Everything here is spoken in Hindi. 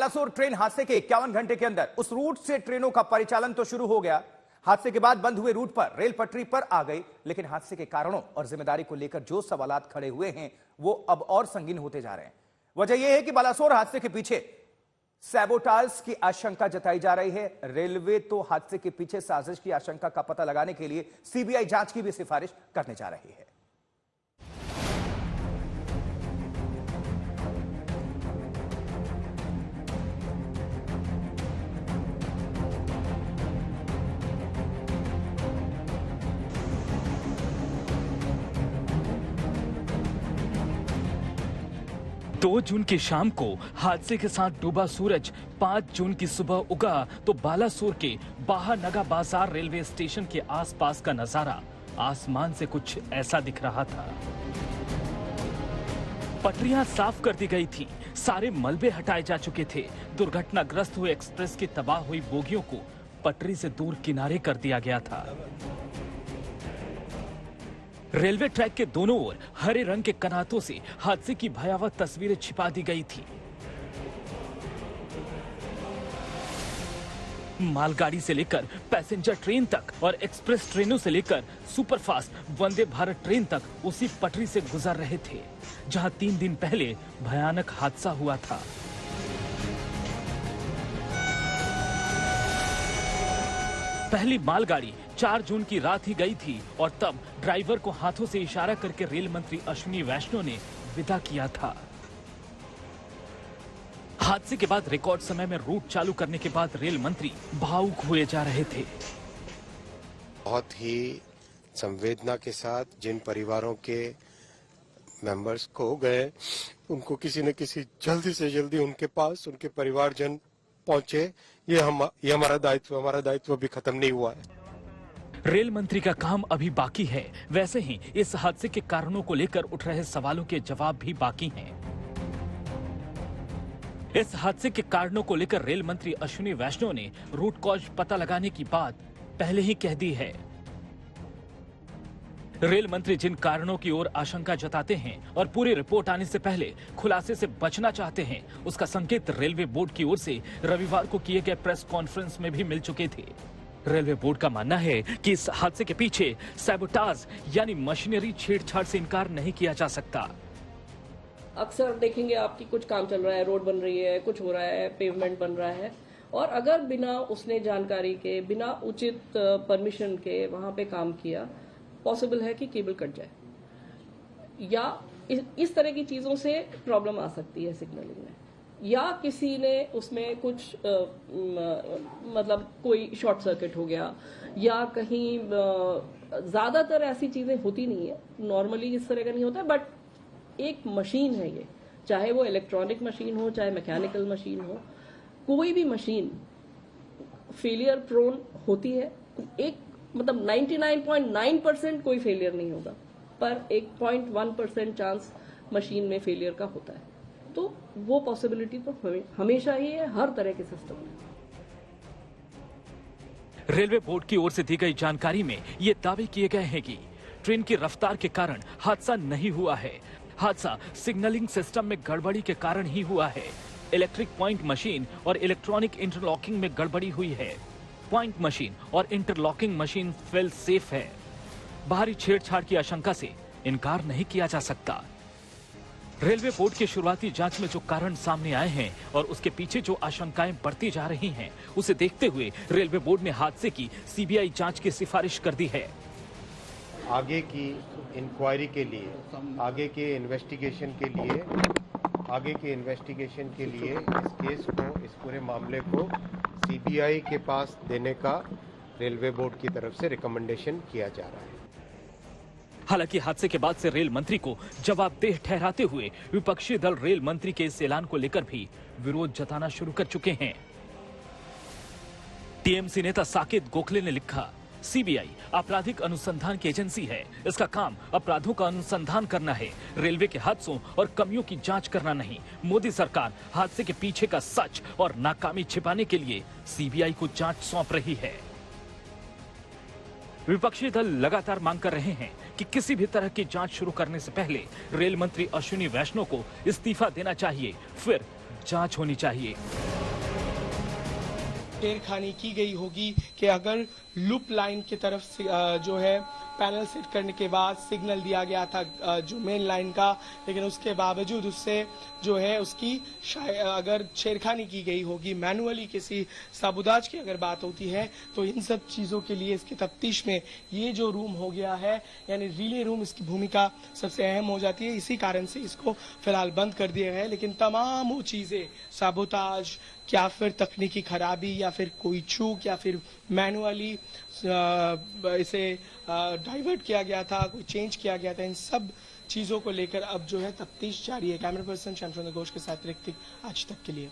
बालासोर ट्रेन हादसे के 51 घंटे के अंदर उस रूट से ट्रेनों का परिचालन तो शुरू हो गया। हादसे के बाद बंद हुए रूट पर रेल पटरी पर आ गई, लेकिन हादसे के कारणों और जिम्मेदारी को लेकर जो सवालात खड़े हुए हैं वो अब और संगीन होते जा रहे हैं। वजह यह है कि बालासोर हादसे के पीछे सैबोटाज की आशंका जताई जा रही है। रेलवे तो हादसे के पीछे साजिश की आशंका का पता लगाने के लिए सीबीआई जांच की भी सिफारिश करने जा रही है। दो जून की शाम को हादसे के साथ डूबा सूरज 5 जून की सुबह उगा तो बालासोर के बाहानगा बाजार रेलवे स्टेशन के आसपास का नजारा आसमान से कुछ ऐसा दिख रहा था। पटरियां साफ कर दी गई थी, सारे मलबे हटाए जा चुके थे। दुर्घटनाग्रस्त हुए एक्सप्रेस की तबाह हुई बोगियों को पटरी से दूर किनारे कर दिया गया था। रेलवे ट्रैक के दोनों ओर हरे रंग के कनातों से हादसे की भयावह तस्वीरें छिपा दी गई थी। मालगाड़ी से लेकर पैसेंजर ट्रेन तक और एक्सप्रेस ट्रेनों से लेकर सुपरफास्ट वंदे भारत ट्रेन तक उसी पटरी से गुजर रहे थे जहां 3 दिन पहले भयानक हादसा हुआ था। पहली मालगाड़ी 4 जून की रात ही गई थी और तब ड्राइवर को हाथों से इशारा करके रेल मंत्री अश्विनी वैष्णव ने विदा किया था। हादसे के बाद रिकॉर्ड समय में रूट चालू करने के बाद रेल मंत्री भावुक हुए जा रहे थे। बहुत ही संवेदना के साथ जिन परिवारों के मेंबर्स खो गए उनको किसी न किसी जल्दी से जल्दी उनके पास उनके परिवारजन पहुंचे, ये हमारा दायित्व अभी खत्म नहीं हुआ है। रेल मंत्री का काम अभी बाकी है। वैसे ही इस हादसे के कारणों को लेकर उठ रहे सवालों के जवाब भी बाकी हैं। इस हादसे के कारणों को लेकर रेल मंत्री अश्विनी वैष्णव ने रूट कॉज पता लगाने की बात पहले ही कह दी है। रेल मंत्री जिन कारणों की ओर आशंका जताते हैं और पूरी रिपोर्ट आने से पहले खुलासे से बचना चाहते हैं, उसका संकेत रेलवे बोर्ड की ओर से रविवार को किए गए प्रेस कॉन्फ्रेंस में भी मिल चुके थे। रेलवे बोर्ड का मानना है कि इस हादसे के पीछे सैबोटाज यानी मशीनरी छेड़छाड़ से इनकार नहीं किया जा सकता। अक्सर देखेंगे आपकी कुछ काम चल रहा है, रोड बन रही है, कुछ हो रहा है, पेवमेंट बन रहा है और अगर बिना उसने जानकारी के, बिना उचित परमिशन के वहां पे काम किया, पॉसिबल है कि केबल कट जाए या इस तरह की चीजों से प्रॉब्लम आ सकती है सिग्नलिंग में, या किसी ने उसमें कुछ मतलब कोई शॉर्ट सर्किट हो गया या कहीं ज्यादातर ऐसी चीजें होती नहीं है, नॉर्मली इस तरह का नहीं होता। बट एक मशीन है ये, चाहे वो इलेक्ट्रॉनिक मशीन हो चाहे मैकेनिकल मशीन हो, कोई भी मशीन फेलियर प्रोन होती है। एक मतलब 99.9% कोई फेलियर नहीं होगा, पर एक 0.1% चांस मशीन में फेलियर का होता है। तो वो पॉसिबिलिटी तो हमेशा ही है हर तरह के सिस्टम में। रेलवे बोर्ड की ओर से दी गई जानकारी में ये दावे किए गए हैं कि ट्रेन की रफ्तार के कारण हादसा नहीं हुआ है। हादसा सिग्नलिंग सिस्टम में गड़बड़ी के कारण ही हुआ है। इलेक्ट्रिक पॉइंट मशीन और इलेक्ट्रॉनिक इंटरलॉकिंग में गड़बड़ी हुई है। पॉइंट मशीन और इंटरलॉकिंग मशीन फेल सेफ है। बाहरी छेड़छाड़ की आशंका से इनकार नहीं किया जा सकता। रेलवे बोर्ड की शुरुआती जांच में जो कारण सामने आए हैं और उसके पीछे जो आशंकाएं बढ़ती जा रही हैं, उसे देखते हुए रेलवे बोर्ड ने हादसे की सीबीआई जांच की सिफारिश कर दी है। आगे की इंक्वायरी के लिए, आगे के इन्वेस्टिगेशन के लिए इस केस को, इस पूरे मामले को सीबीआई के पास देने का रेलवे बोर्ड की तरफ से रिकमेंडेशन किया जा रहा है। हालांकि हादसे के बाद से रेल मंत्री को जवाबदेह ठहराते हुए विपक्षी दल रेल मंत्री के इस ऐलान को लेकर भी विरोध जताना शुरू कर चुके हैं। टीएमसी नेता साकेत गोखले ने लिखा, सीबीआई आपराधिक अनुसंधान की एजेंसी है। इसका काम अपराधों का अनुसंधान करना है, रेलवे के हादसों और कमियों की जांच करना नहीं। मोदी सरकार हादसे के पीछे का सच और नाकामी छिपाने के लिए सीबीआई को जांच सौंप रही है। विपक्षी दल लगातार मांग कर रहे हैं कि किसी भी तरह की जांच शुरू करने से पहले रेल मंत्री अश्विनी वैष्णव को इस्तीफा देना चाहिए, फिर जांच होनी चाहिए। छेड़खानी की गई होगी कि अगर लूप लाइन की तरफ से जो है पैनल सेट करने के बाद सिग्नल दिया गया था जो मेन लाइन का, लेकिन उसके बावजूद उससे जो है उसकी अगर छेड़खानी की गई होगी मैनुअली, किसी साबुदाज की अगर बात होती है, तो इन सब चीज़ों के लिए इसकी तफ्तीश में ये जो रूम हो गया है यानी रिले रूम इसकी भूमिका सबसे अहम हो जाती है। इसी कारण से इसको फिलहाल बंद कर दिया गया है। लेकिन तमाम वो चीज़ें साबुताज या फिर तकनीकी खराबी या फिर कोई चूक या फिर मैनुअली इसे डाइवर्ट किया गया था, कोई चेंज किया गया था, इन सब चीज़ों को लेकर अब जो है तफ्तीश जारी है। कैमरा पर्सन शमशुंदर घोष के साथ ऋतिक, आज तक के लिए।